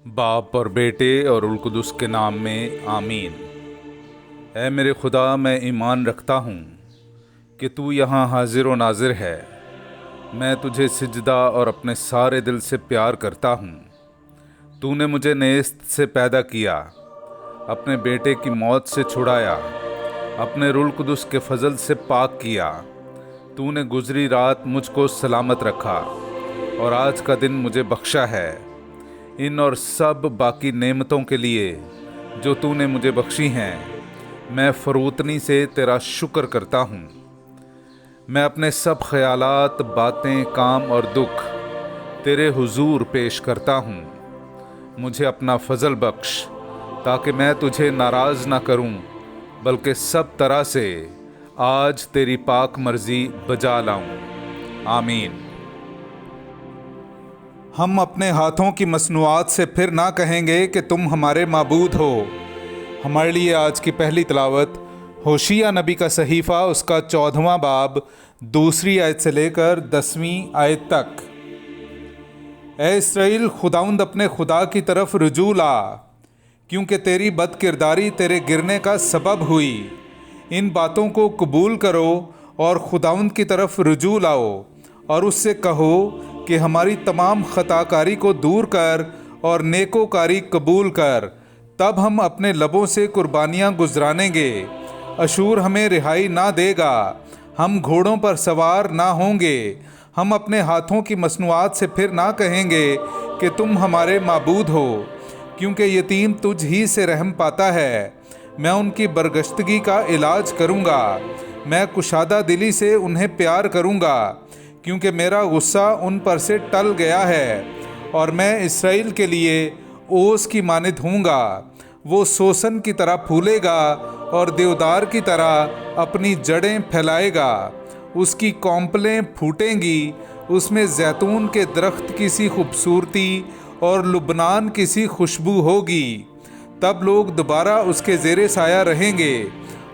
बाप और बेटे और उल कुदस के नाम में आमीन। ऐ मेरे खुदा, मैं ईमान रखता हूँ कि तू यहाँ हाजिर व नाजिर है। मैं तुझे सिजदा और अपने सारे दिल से प्यार करता हूँ। तूने मुझे नेस्त से पैदा किया, अपने बेटे की मौत से छुड़ाया, अपने रूल कुदस के फजल से पाक किया। तूने गुजरी रात मुझको सलामत रखा और आज का दिन मुझे बख्शा है। इन और सब बाकी नेमतों के लिए जो तूने मुझे बख्शी हैं, मैं फरोतनी से तेरा शुक्र करता हूँ। मैं अपने सब ख्यालात, बातें, काम और दुख तेरे हुजूर पेश करता हूँ। मुझे अपना फजल बख्श ताकि मैं तुझे नाराज़ ना करूँ, बल्कि सब तरह से आज तेरी पाक मर्जी बजा लाऊं। आमीन। हम अपने हाथों की मसनूआत से फिर ना कहेंगे कि तुम हमारे माबूद हो। हमारे लिए आज की पहली तिलावत होशिया नबी का सहीफ़ा, उसका 14वां बाब, 2 आयत से लेकर 10वीं आयत तक। ऐ इसराइल, खुदाउंद अपने खुदा की तरफ रुजू ला, क्योंकि तेरी बदकिरदारी तेरे गिरने का सबब हुई। इन बातों को कबूल करो और खुदाउंद की तरफ रुजू लाओ और उससे कहो कि हमारी तमाम खताकारी को दूर कर और नेकोकारी कबूल कर। तब हम अपने लबों से कुर्बानियाँ गुजरानेंगे। अशूर हमें रिहाई ना देगा, हम घोड़ों पर सवार ना होंगे। हम अपने हाथों की मसनूआत से फिर ना कहेंगे कि तुम हमारे माबूद हो, क्योंकि यतीम तुझ ही से रहम पाता है। मैं उनकी बरगश्तगी का इलाज करूँगा, मैं कुशादा दिली से उन्हें प्यार करूँगा, क्योंकि मेरा गुस्सा उन पर से टल गया है और मैं इसराइल के लिए ओस की मानिद हूँगा। वो सोसन की तरह फूलेगा और देवदार की तरह अपनी जड़ें फैलाएगा। उसकी कौंपलें फूटेंगी, उसमें जैतून के दरख्त की सी खूबसूरती और लुबनान की सी खुशबू होगी। तब लोग दोबारा उसके ज़ेरे साया रहेंगे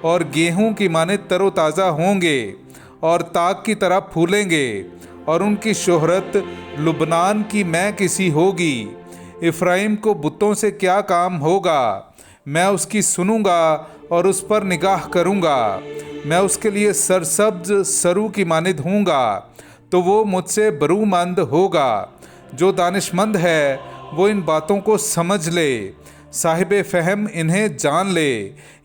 और गेहूं की मानिद तरोताज़ा होंगे और ताग की तरह फूलेंगे, और उनकी शोहरत लुबनान की मैं किसी होगी। इफ़्राइम को बुतों से क्या काम होगा? मैं उसकी सुनूंगा और उस पर निगाह करूंगा। मैं उसके लिए सरसब्ज सरू की मानिद हूँगा, तो वो मुझसे बरूमंद होगा। जो दानिशमंद है वो इन बातों को समझ ले, साहिब फ़हम इन्हें जान ले,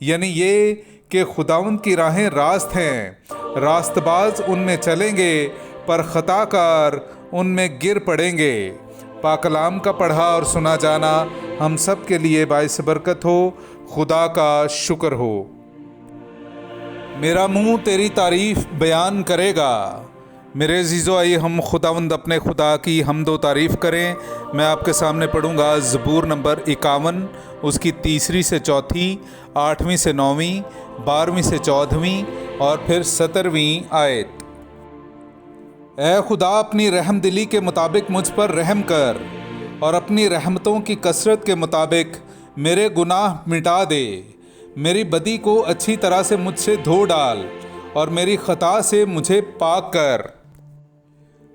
यानी ये कि खुदाउंद की राहें रास्त हैं। रास्तबाज उनमें चलेंगे पर खताकार उनमें गिर पड़ेंगे। पाकलाम का पढ़ा और सुना जाना हम सब के लिए बाइस बरकत हो। खुदा का शुक्र हो। मेरा मुंह तेरी तारीफ़ बयान करेगा। मेरे अज़ीज़ों, आइए हम खुदावंद अपने खुदा की हमदो तारीफ़ करें। मैं आपके सामने पढ़ूंगा ज़बूर नंबर 51, उसकी 3 से 4, 8वीं से 9वीं, 12वीं से 14वीं और फिर 17वीं आयत। ऐ खुदा, अपनी रहम दिली के मुताबिक मुझ पर रहम कर और अपनी रहमतों की कसरत के मुताबिक मेरे गुनाह मिटा दे। मेरी बदी को अच्छी तरह से मुझसे धो डाल और मेरी खता से मुझे पाक कर।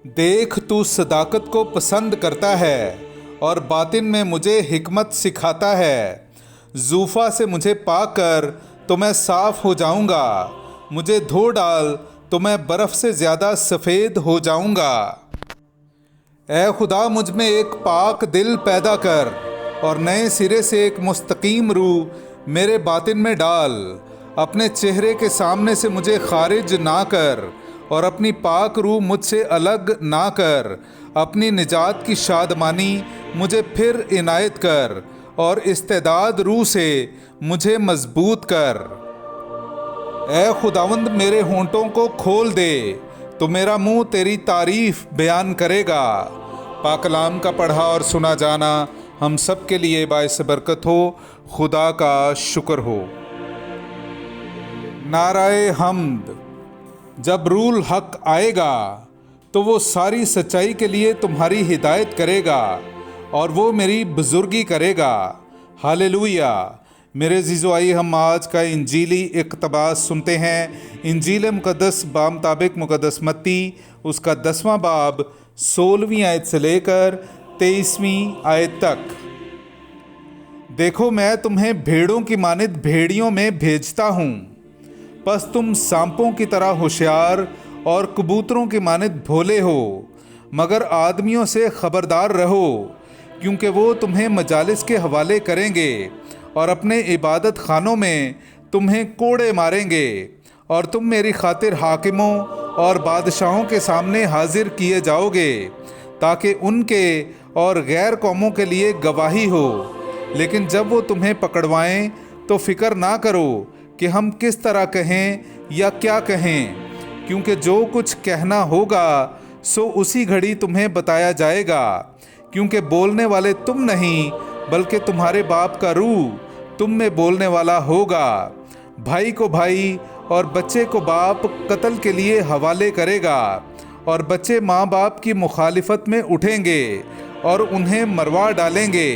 देख, तू सदाकत को पसंद करता है और बातिन में मुझे हिकमत सिखाता है। जूफ़ा से मुझे पाक कर तो मैं साफ़ हो जाऊंगा, मुझे धो डाल तो मैं बर्फ़ से ज़्यादा सफ़ेद हो जाऊंगा। ऐ खुदा, मुझ में एक पाक दिल पैदा कर और नए सिरे से एक मुस्तकीम रूह मेरे बातिन में डाल। अपने चेहरे के सामने से मुझे खारिज ना कर और अपनी पाक रूह मुझसे अलग ना कर। अपनी निजात की शादमानी मुझे फिर इनायत कर और इस्तेदाद रूह से मुझे मजबूत कर। ऐ खुदावंद, मेरे होंठों को खोल दे तो मेरा मुंह तेरी तारीफ़ बयान करेगा। पाकलाम का पढ़ा और सुना जाना हम सब के लिए बाइस बरकत हो। खुदा का शुक्र हो। नाराए हम्द। जब रूल हक आएगा तो वो सारी सच्चाई के लिए तुम्हारी हिदायत करेगा और वो मेरी बुजुर्गी करेगा। हालेलुया। मेरे अज़ीज़ों, आइए हम आज का इंजीली इक़्तिबास सुनते हैं। इंजील मुक़द्दस बामुताबिक मुक़द्दस मत्ती, उसका 10वां बाब, 16वीं आयत से लेकर 23वीं आयत तक। देखो मैं तुम्हें भेड़ों की मानित भेड़ियों में भेजता हूँ। बस तुम सांपों की तरह होशियार और कबूतरों की मानित भोले हो, मगर आदमियों से खबरदार रहो, क्योंकि वो तुम्हें मजालिस के हवाले करेंगे और अपने इबादत खानों में तुम्हें कोड़े मारेंगे, और तुम मेरी खातिर हाकिमों और बादशाहों के सामने हाजिर किए जाओगे, ताकि उनके और गैर कौमों के लिए गवाही हो। लेकिन जब वो तुम्हें पकड़वाएं तो फिक्र ना करो कि हम किस तरह कहें या क्या कहें, क्योंकि जो कुछ कहना होगा सो उसी घड़ी तुम्हें बताया जाएगा, क्योंकि बोलने वाले तुम नहीं बल्कि तुम्हारे बाप का रूह तुम में बोलने वाला होगा। भाई को भाई और बच्चे को बाप कत्ल के लिए हवाले करेगा, और बच्चे माँ बाप की मुखालिफत में उठेंगे और उन्हें मरवा डालेंगे,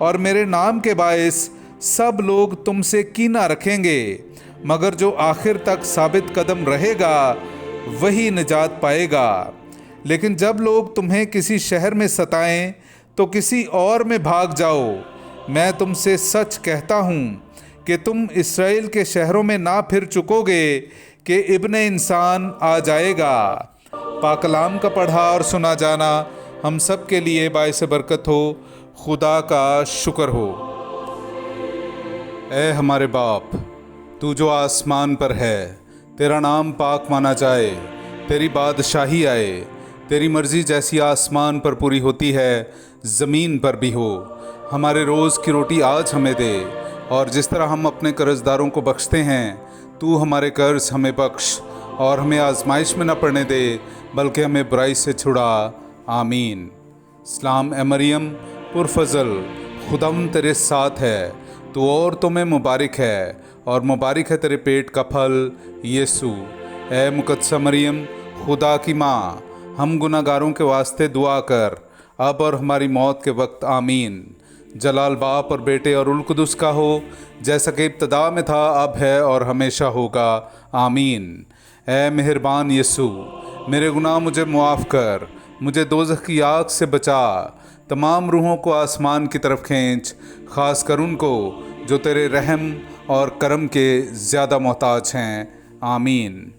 और मेरे नाम के बायस सब लोग तुमसे कीना रखेंगे, मगर जो आखिर तक साबित कदम रहेगा वही निजात पाएगा। लेकिन जब लोग तुम्हें किसी शहर में सताएं तो किसी और में भाग जाओ। मैं तुमसे सच कहता हूँ कि तुम इसराइल के शहरों में ना फिर चुकोगे कि इब्ने इंसान आ जाएगा। पाकलाम का पढ़ा और सुना जाना हम सब के लिए बाइस बरकत हो। खुदा का शुक्र हो। ए हमारे बाप, तू जो आसमान पर है, तेरा नाम पाक माना जाए, तेरी बादशाही आए, तेरी मर्ज़ी जैसी आसमान पर पूरी होती है ज़मीन पर भी हो। हमारे रोज़ की रोटी आज हमें दे, और जिस तरह हम अपने कर्ज़दारों को बख्शते हैं, तू हमारे कर्ज हमें बख्श, और हमें आजमाइश में न पड़ने दे, बल्कि हमें बुराई से छुड़ा। आमीन। सलाम ए मरियम पुरफज़ल, खुदावंद तेरे साथ है, तो औरतों में मुबारक है, और मुबारक है तेरे पेट का फल यीशु। ए मुकद्दसा मरियम, खुदा की माँ, हम गुनाहगारों के वास्ते दुआ कर, अब और हमारी मौत के वक्त। आमीन। जलाल बाप और बेटे और उल कुदस का हो, जैसा कि इब्तदा में था, अब है और हमेशा होगा। आमीन। ए मेहरबान यीशु, मेरे गुनाह मुझे मुआफ़ कर, मुझे दोज़ख की आग से बचा, तमाम रूहों को आसमान की तरफ खींच, ख़ास कर उनको जो तेरे रहम और करम के ज़्यादा मोहताज हैं। आमीन।